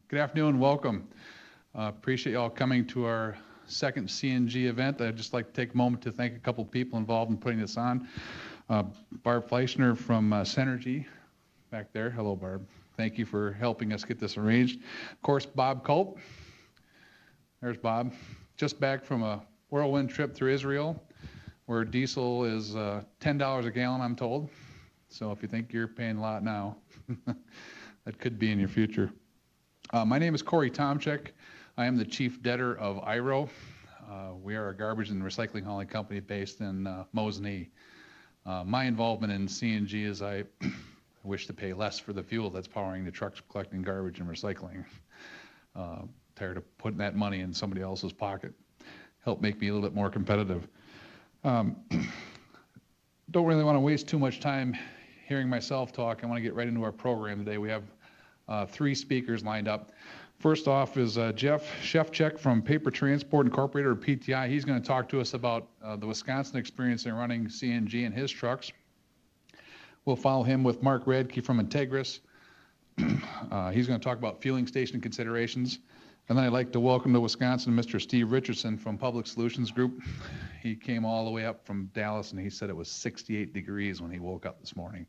Good afternoon, welcome. Appreciate y'all coming to our second CNG event. I'd just like to take a moment to thank a couple people involved in putting this on. Barb Fleischner from CNG back there. Hello, Barb. Thank you for helping us get this arranged. Of course, Bob Culp. There's Bob. Just back from a whirlwind trip through Israel, where diesel is $10 a gallon, I'm told. So if you think you're paying a lot now, that could be in your future. My name is Cory Tamczyk. I am the chief debtor of IROW. We are a garbage and recycling hauling company based in Mosinee. My involvement in CNG is I wish to pay less for the fuel that's powering the trucks collecting garbage and recycling. Tired of putting that money in somebody else's pocket. Help make me a little bit more competitive. Don't really want to waste too much time hearing myself talk. I want to get right into our program today. We have three speakers lined up. First off is Jeff Shefchile from Paper Transport Incorporated, or PTI. He's going to talk to us about the Wisconsin experience in running CNG in his trucks. We'll follow him with Mark Radke from Integris. He's going to talk about fueling station considerations. And then I'd like to welcome to Wisconsin Mr. Steve Richardson from Public Solutions Group. He came all the way up from Dallas, and he said it was 68 degrees when he woke up this morning.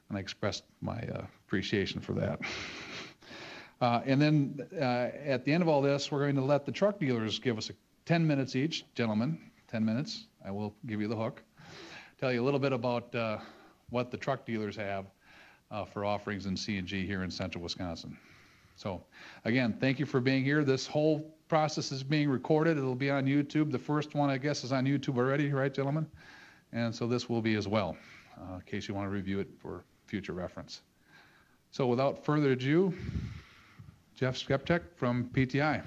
And I expressed my appreciation for that. And then at the end of all this, we're going to let the truck dealers give us 10 minutes each. Gentlemen, 10 minutes. I will give you the hook. Tell you a little bit about what the truck dealers have for offerings in CNG here in central Wisconsin. So again, thank you for being here. This whole process is being recorded. It'll be on YouTube. The first one, I guess, is on YouTube already, right, gentlemen? And so this will be as well, in case you want to review it for future reference. So without further ado, Jeff Shefchile from PTI.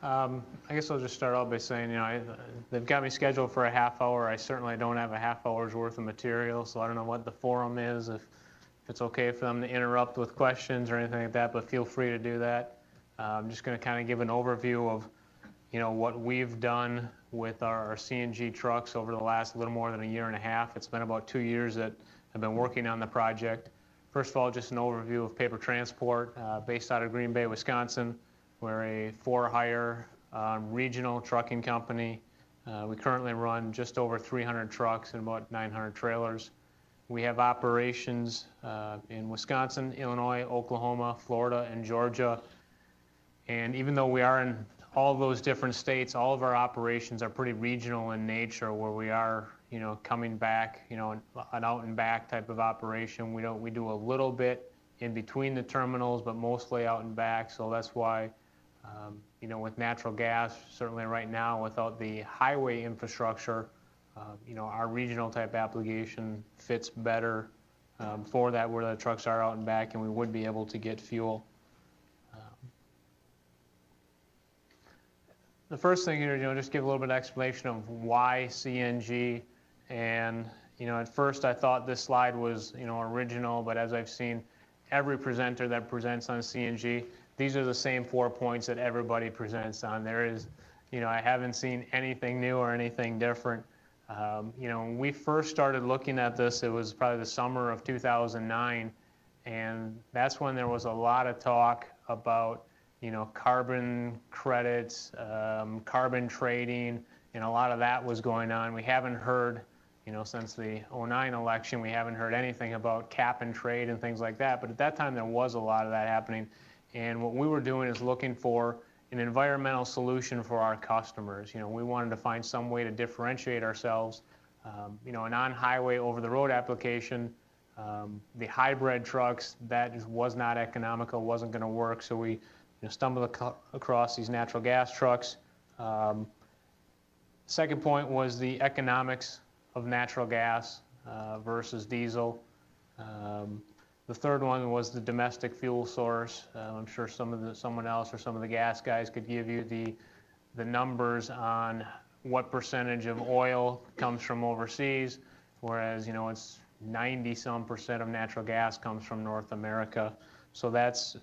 I guess I'll just start off by saying, they've got me scheduled for a half hour. I certainly don't have a half hour's worth of material, so I don't know what the forum is, if it's okay for them to interrupt with questions or anything like that, but feel free to do that. I'm just going to kind of give an overview of, what we've done with our CNG trucks over the last little more than a year and a half. It's been about 2 years that I've been working on the project. First of all, just an overview of Paper Transport, based out of Green Bay, Wisconsin. We're a for-hire regional trucking company. We currently run just over 300 trucks and about 900 trailers. We have operations in Wisconsin, Illinois, Oklahoma, Florida, and Georgia. And even though we are in all those different states, all of our operations are pretty regional in nature, where we are, coming back, an out and back type of operation. We do a little bit in between the terminals, but mostly out and back. So that's why, with natural gas, certainly right now, without the highway infrastructure, our regional type application fits better for that, where the trucks are out and back, and we would be able to get fuel. The first thing here, just give a little bit of explanation of why CNG. And, at first I thought this slide was, original, but as I've seen every presenter that presents on CNG, these are the same 4 points that everybody presents on. There is, I haven't seen anything new or anything different. When we first started looking at this, it was probably the summer of 2009, and that's when there was a lot of talk about carbon credits, carbon trading, and a lot of that was going on. We haven't heard, since the 2009 election, we haven't heard anything about cap and trade and things like that. But at that time, there was a lot of that happening. And what we were doing is looking for an environmental solution for our customers. We wanted to find some way to differentiate ourselves. An on-highway, over-the-road application, the hybrid trucks, that just was not economical, wasn't going to work. So we stumbled across these natural gas trucks. Second point was the economics of natural gas versus diesel. The third one was the domestic fuel source. I'm sure someone else or some of the gas guys could give you the numbers on what percentage of oil comes from overseas, whereas it's 90-some% of natural gas comes from North America. So that's,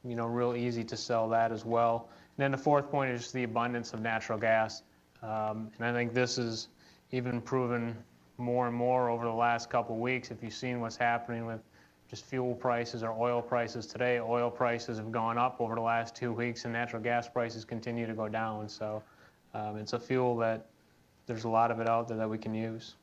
real easy to sell that as well. And then the fourth point is just the abundance of natural gas. And I think this is even proven more and more over the last couple of weeks. If you've seen what's happening with just fuel prices or oil prices today. Oil prices have gone up over the last 2 weeks, and natural gas prices continue to go down. So it's a fuel that there's a lot of it out there that we can use.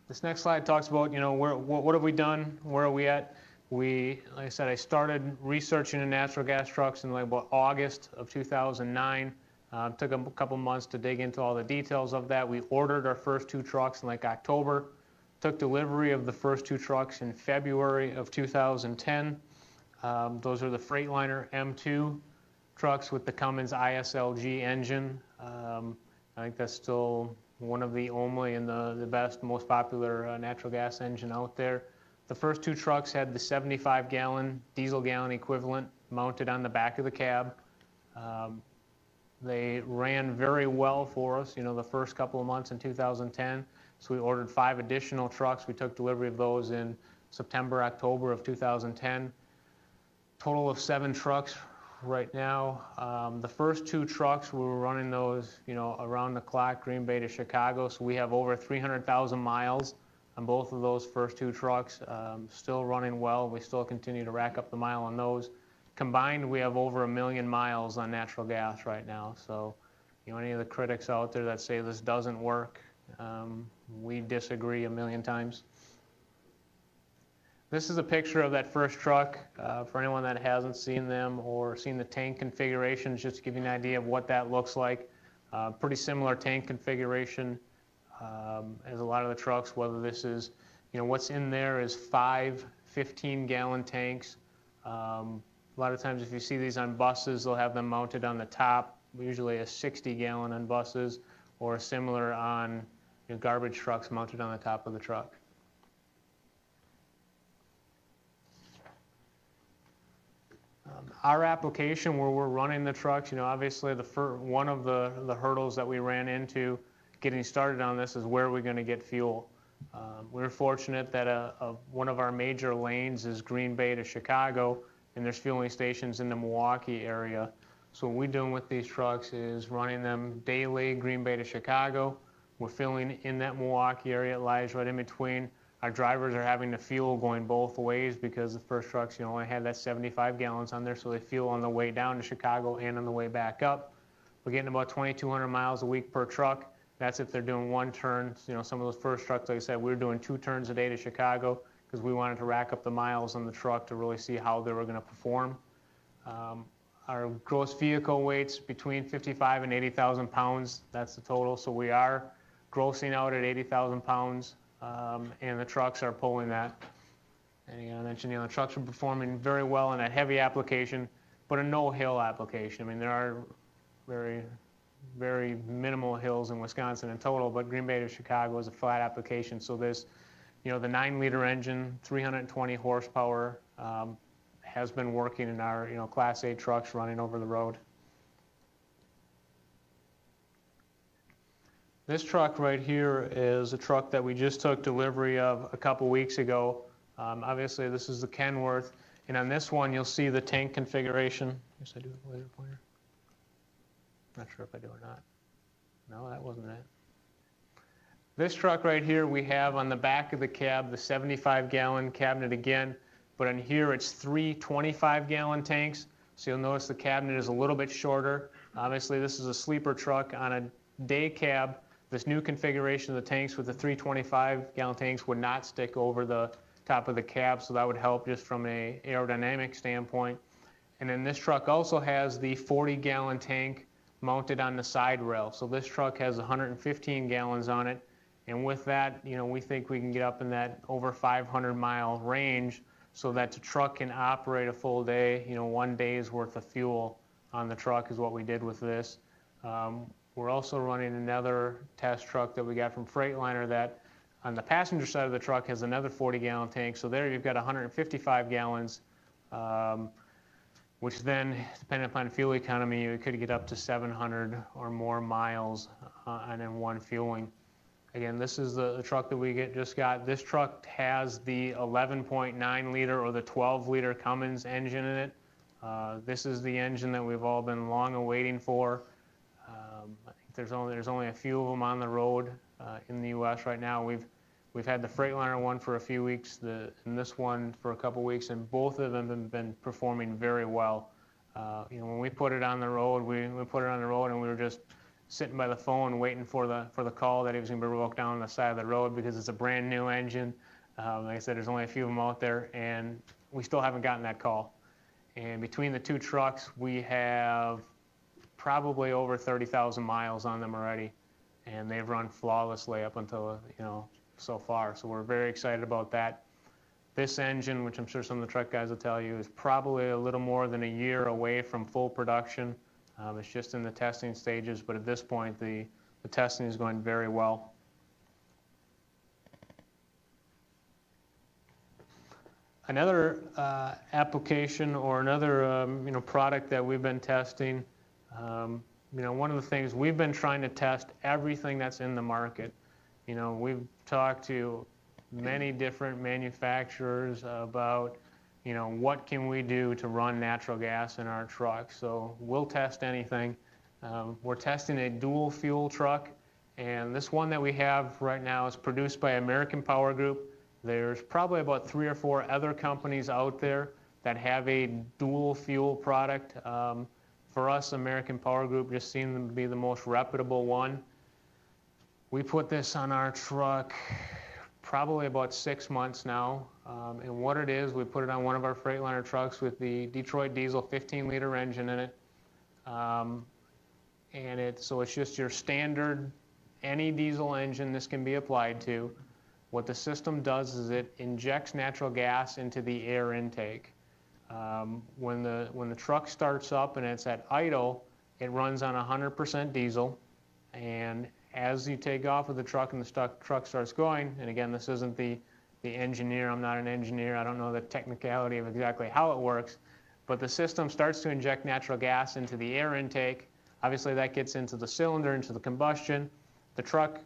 This next slide talks about, what have we done? Where are we at? Like I said, I started researching the natural gas trucks in like about August of 2009. Took a couple months to dig into all the details of that. We ordered our first 2 trucks in like October. Took delivery of the first 2 trucks in February of 2010. Those are the Freightliner M2 trucks with the Cummins ISLG engine. I think that's still one of the only and the best, most popular natural gas engine out there. The first 2 trucks had the 75-gallon diesel gallon equivalent mounted on the back of the cab. They ran very well for us, the first couple of months in 2010. So we ordered 5 additional trucks. We took delivery of those in September, October of 2010. Total of 7 trucks right now. The first 2 trucks, we were running those, around the clock, Green Bay to Chicago. So we have over 300,000 miles on both of those first 2 trucks. Still running well. We still continue to rack up the mile on those. Combined, we have over 1 million miles on natural gas right now. So, any of the critics out there that say this doesn't work, we disagree 1 million times. This is a picture of that first truck. For anyone that hasn't seen them or seen the tank configurations, just to give you an idea of what that looks like. Pretty similar tank configuration as a lot of the trucks, whether this is, what's in there is 5 15-gallon tanks. A lot of times if you see these on buses, they'll have them mounted on the top, usually a 60-gallon on buses, or similar on garbage trucks mounted on the top of the truck. Our application where we're running the trucks, obviously one of the hurdles that we ran into getting started on this is where are we going to get fuel. We're fortunate that one of our major lanes is Green Bay to Chicago, and there's fueling stations in the Milwaukee area. So what we're doing with these trucks is running them daily, Green Bay to Chicago. We're filling in that Milwaukee area. It lies right in between. Our drivers are having to fuel going both ways because the first trucks, only had that 75 gallons on there, so they fuel on the way down to Chicago and on the way back up. We're getting about 2,200 miles a week per truck. That's if they're doing 1 turn. Some of those first trucks, like I said, we were doing 2 turns a day to Chicago because we wanted to rack up the miles on the truck to really see how they were going to perform. Our gross vehicle weight's between 55 and 80,000 pounds. That's the total. So we are grossing out at 80,000 pounds, and the trucks are pulling that. And again, I mentioned, the trucks are performing very well in that heavy application, but a no-hill application. I mean, there are very, very minimal hills in Wisconsin in total, but Green Bay to Chicago is a flat application. So this, the 9-liter engine, 320 horsepower, has been working in our, Class 8 trucks running over the road. This truck right here is a truck that we just took delivery of a couple weeks ago. Obviously, this is the Kenworth, and on this one, you'll see the tank configuration. Yes, I do have a laser pointer. Not sure if I do or not. No, that wasn't it. This truck right here, we have on the back of the cab the 75-gallon cabinet again, but on here it's 3 25-gallon tanks. So you'll notice the cabinet is a little bit shorter. Obviously, this is a sleeper truck on a day cab. This new configuration of the tanks with the 3 25-gallon tanks would not stick over the top of the cab, so that would help just from an aerodynamic standpoint. And then this truck also has the 40-gallon tank mounted on the side rail. So this truck has 115 gallons on it. And with that, we think we can get up in that over 500-mile range so that the truck can operate a full day. 1 day's worth of fuel on the truck is what we did with this. We're also running another test truck that we got from Freightliner that on the passenger side of the truck has another 40-gallon tank. So there you've got 155 gallons, which then, depending upon fuel economy, you could get up to 700 or more miles on in one fueling. Again, this is the truck that we just got. This truck has the 11.9 liter or the 12-liter Cummins engine in it. This is the engine that we've all been long awaiting for. I think there's only a few of them on the road in the U.S. right now. We've We've had the Freightliner one for a few weeks, and this one for a couple weeks, and both of them have been performing very well. When we put it on the road, we put it on the road, and we were just sitting by the phone waiting for the call that he was going to be broke down on the side of the road because it's a brand new engine. Like I said, there's only a few of them out there, and we still haven't gotten that call. And between the two trucks, we have probably over 30,000 miles on them already, and they've run flawlessly up until so far. So we're very excited about that. This engine, which I'm sure some of the truck guys will tell you, is probably a little more than a year away from full production. It's just in the testing stages, but at this point, the testing is going very well. Another application or another product that we've been testing, one of the things we've been trying to test everything that's in the market. We've talked to many different manufacturers about what can we do to run natural gas in our truck. So we'll test anything. We're testing a dual fuel truck, and this one that we have right now is produced by American Power Group. There's probably about 3 or 4 other companies out there that have a dual fuel product. For us, American Power Group just seemed to be the most reputable one. We put this on our truck probably about 6 months now. And what it is, we put it on one of our Freightliner trucks with the Detroit diesel 15-liter engine in it. So it's just your standard, any diesel engine this can be applied to. What the system does is it injects natural gas into the air intake. When the truck starts up and it's at idle, it runs on 100% diesel. And as you take off of the truck and the truck starts going, and again, this isn't the engineer, I'm not an engineer, I don't know the technicality of exactly how it works, but the system starts to inject natural gas into the air intake. Obviously that gets into the cylinder, into the combustion. The truck's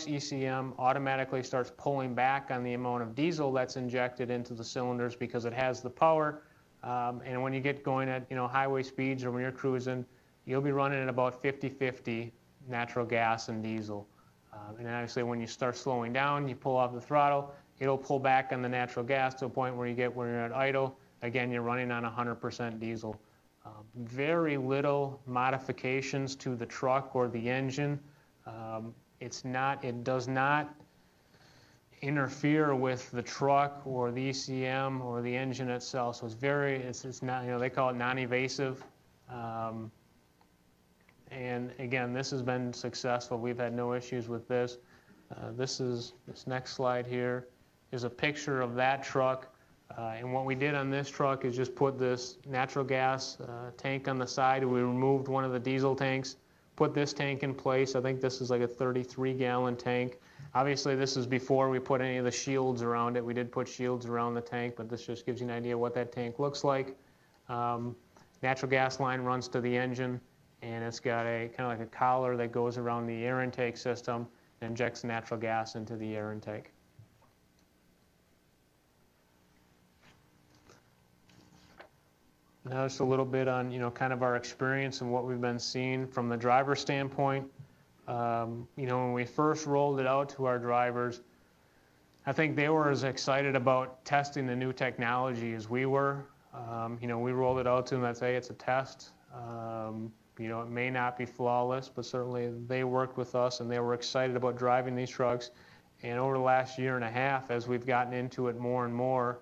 ECM automatically starts pulling back on the amount of diesel that's injected into the cylinders because it has the power. And when you get going at highway speeds or when you're cruising, you'll be running at about 50-50 natural gas and diesel. And then obviously when you start slowing down, you pull off the throttle, it'll pull back on the natural gas to a point where when you're at idle, again, you're running on 100% diesel. Very little modifications to the truck or the engine. It does not interfere with the truck or the ECM or the engine itself. So it's not, they call it non-evasive. And again, this has been successful. We've had no issues with this. This next slide here is a picture of that truck. And what we did on this truck is just put this natural gas tank on the side. We removed one of the diesel tanks, put this tank in place. I think this is like a 33-gallon tank. Obviously, this is before we put any of the shields around it. We did put shields around the tank, but this just gives you an idea what that tank looks like. Natural gas line runs to the engine, and it's got a kind of like a collar that goes around the air intake system and injects natural gas into the air intake. Now just a little bit on kind of our experience and what we've been seeing from the driver standpoint. When we first rolled it out to our drivers, I think they were as excited about testing the new technology as we were. We rolled it out to them. I'd say it's a test. It may not be flawless, but certainly they worked with us and they were excited about driving these trucks. And over the last year and a half, as we've gotten into it more and more,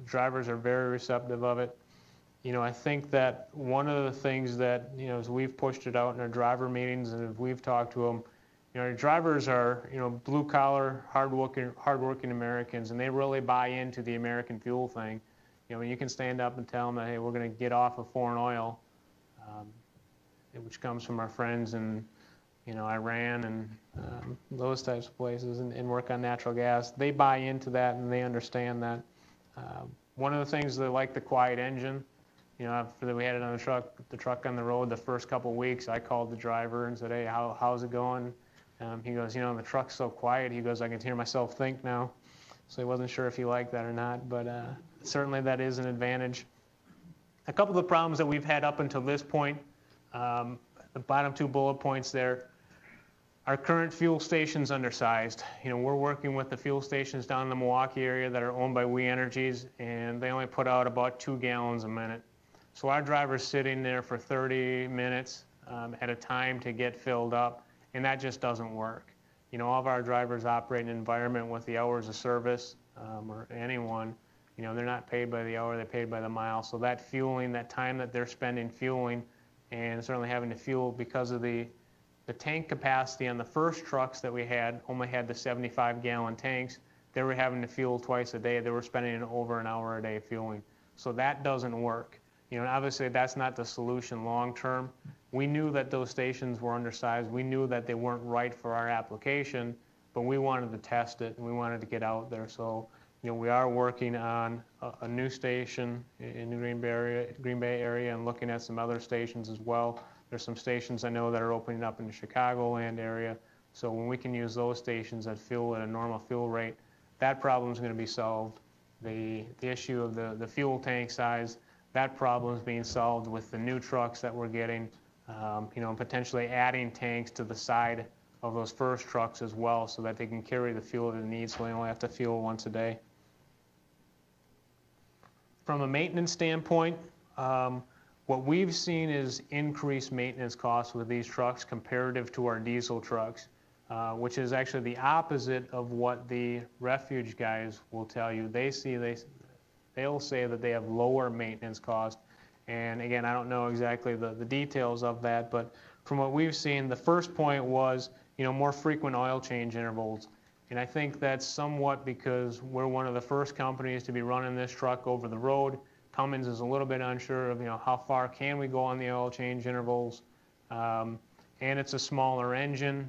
drivers are very receptive of it. I think that one of the things that, as we've pushed it out in our driver meetings and as we've talked to them, our drivers are, blue-collar, hard-working Americans, and they really buy into the American fuel thing. You can stand up and tell them that, hey, we're going to get off of foreign oil, which comes from our friends in, Iran and those types of places, and work on natural gas. They buy into that and they understand that. One of the things they like the quiet engine. After we had it on the truck on the road the first couple of weeks, I called the driver and said, hey, how's it going? He goes, the truck's so quiet. He goes, I can hear myself think now. So he wasn't sure if he liked that or not, but certainly that is an advantage. A couple of the problems that we've had up until this point, the bottom 2 bullet points there, Our current fuel station's undersized. You know, we're working with the fuel stations down in the Milwaukee area that are owned by We Energies, and they only put out about 2 gallons a minute. So our driver's sitting there for 30 minutes at a time to get filled up, and that just doesn't work. You know, all of our drivers operate in an environment with the hours of service, or anyone, you know, they're not paid by the hour, they're paid by the mile. So that fueling, that time that they're spending fueling, and certainly having to fuel because of the tank capacity on the first trucks that we had only had the 75-gallon tanks. They were having to fuel twice a day. They were spending over an hour a day fueling. So that doesn't work. You know, and obviously that's not the solution long term. We knew that those stations were undersized. We knew that they weren't right for our application, but we wanted to test it and we wanted to get out there. So, you know, we are working on a new station in the Green Bay area and looking at some other stations as well. There's some stations I know that are opening up in the Chicagoland area. So when we can use those stations that fuel at a normal fuel rate, that problem is going to be solved. The issue of the fuel tank size, that problem is being solved with the new trucks that we're getting, you know, and potentially adding tanks to the side of those first trucks as well so that they can carry the fuel that it needs so they only have to fuel once a day. From a maintenance standpoint, what we've seen is increased maintenance costs with these trucks comparative to our diesel trucks, which is actually the opposite of what the refuge guys will tell you. They'll say that they have lower maintenance costs. And again, I don't know exactly the details of that, but from what we've seen, the first point was, you know, more frequent oil change intervals. And I think that's somewhat because we're one of the first companies to be running this truck over the road. Cummins is a little bit unsure of, you know, how far can we go on the oil change intervals, and it's a smaller engine,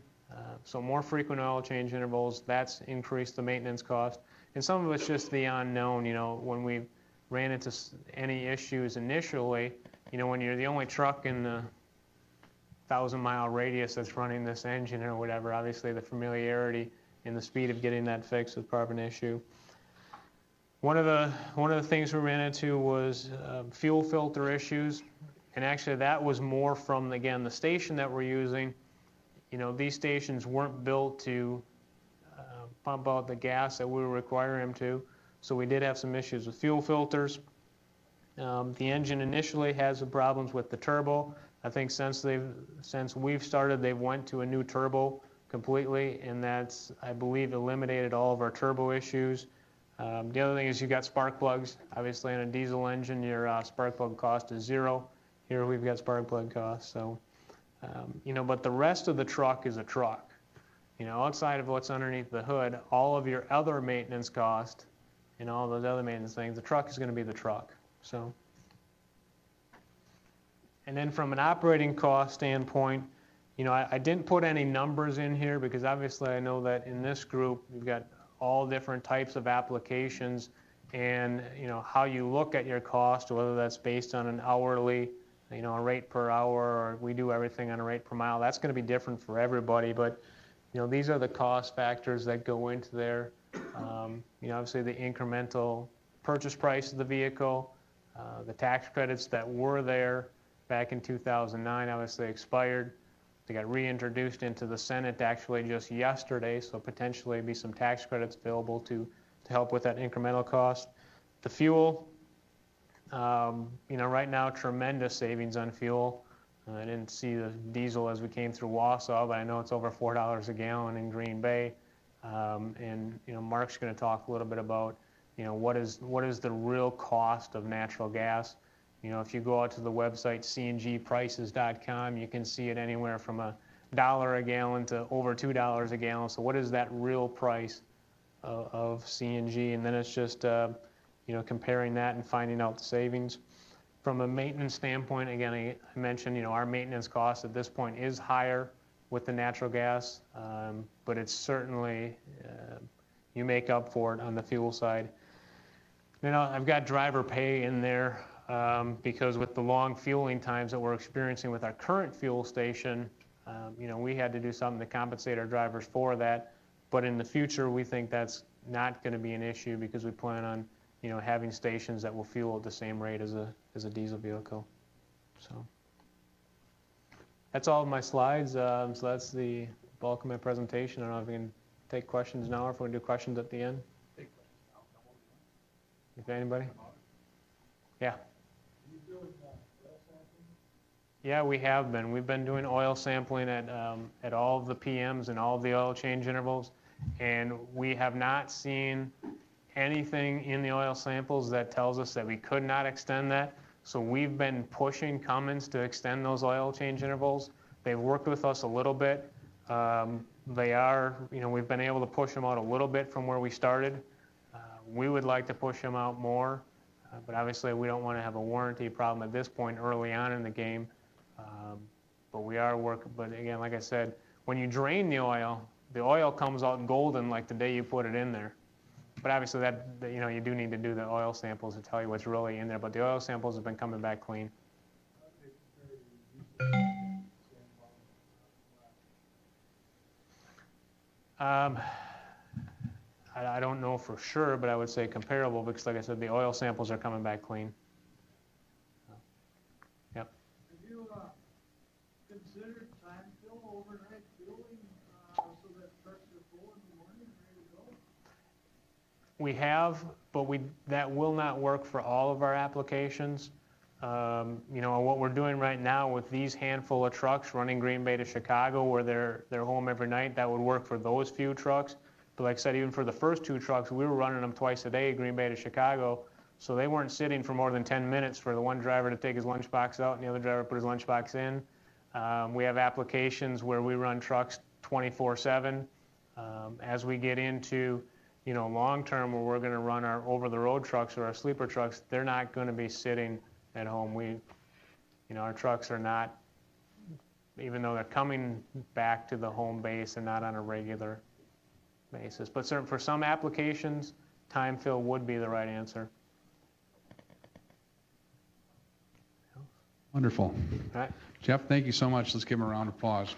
so more frequent oil change intervals. That's increased the maintenance cost, and some of it's just the unknown. You know, when we ran into any issues initially, you know, when you're the only truck in the 1,000-mile radius that's running this engine or whatever, obviously the familiarity and the speed of getting that fixed was part of an issue. One of the things we ran into was fuel filter issues, and actually that was more from, again, the station that we're using. You know, these stations weren't built to pump out the gas that we require them to, so we did have some issues with fuel filters. The engine initially has some problems with the turbo. I think since we've started, they've went to a new turbo completely, and that's, I believe, eliminated all of our turbo issues. The other thing is you've got spark plugs. Obviously, in a diesel engine, your spark plug cost is 0. Here we've got spark plug costs. So, you know, but the rest of the truck is a truck. You know, outside of what's underneath the hood, all of your other maintenance cost and all those other maintenance things, the truck is going to be the truck. So, and then from an operating cost standpoint, you know, I didn't put any numbers in here because obviously I know that in this group you've got all different types of applications, and you know how you look at your cost, whether that's based on an hourly, you know, a rate per hour, or we do everything on a rate per mile. That's going to be different for everybody, but you know these are the cost factors that go into there. You know, obviously the incremental purchase price of the vehicle, the tax credits that were there back in 2009 obviously expired. They got reintroduced into the Senate actually just yesterday, so potentially be some tax credits available to help with that incremental cost. The fuel, you know, right now tremendous savings on fuel. I didn't see the diesel as we came through Wausau, but I know it's over $4 a gallon in Green Bay. And you know, Mark's going to talk a little bit about, you know, what is the real cost of natural gas. You know, if you go out to the website cngprices.com, you can see it anywhere from $1 a gallon to over $2 a gallon. So what is that real price of CNG? And then it's just, you know, comparing that and finding out the savings. From a maintenance standpoint, again, I mentioned, you know, our maintenance cost at this point is higher with the natural gas, but it's certainly, you make up for it on the fuel side. You know, I've got driver pay in there. Because with the long fueling times that we're experiencing with our current fuel station, you know, we had to do something to compensate our drivers for that. But in the future, we think that's not going to be an issue because we plan on, you know, having stations that will fuel at the same rate as a diesel vehicle. So that's all of my slides. So that's the bulk of my presentation. I don't know if we can take questions now or if we're going to do questions at the end. If anybody? Yeah. Yeah, we have been. We've been doing oil sampling at all of the PMs and all of the oil change intervals, and we have not seen anything in the oil samples that tells us that we could not extend that. So we've been pushing Cummins to extend those oil change intervals. They've worked with us a little bit. They are, we've been able to push them out a little bit from where we started. We would like to push them out more, but obviously we don't want to have a warranty problem at this point early on in the game. But we are working, but again, like I said, when you drain the oil comes out golden like the day you put it in there. But obviously that, you do need to do the oil samples to tell you what's really in there, but the oil samples have been coming back clean. I don't know for sure, but I would say comparable because, like I said, the oil samples are coming back clean. Yep. Have you considered time fill overnight fueling so that trucks are full in the morning and ready to go? We have, but that will not work for all of our applications. What we're doing right now with these handful of trucks running Green Bay to Chicago where they're home every night, that would work for those few trucks. But like I said, even for the first 2 trucks, we were running them twice a day, Green Bay to Chicago, so they weren't sitting for more than 10 minutes for the one driver to take his lunchbox out and the other driver put his lunchbox in. We have applications where we run trucks 24/7. As we get into long term where we're going to run our over-the-road trucks or our sleeper trucks, they're not going to be sitting at home. Our trucks are not, even though they're coming back to the home base, and not on a regular basis. But for some applications, time fill would be the right answer. Wonderful. All right. Jeff, thank you so much. Let's give him a round of applause.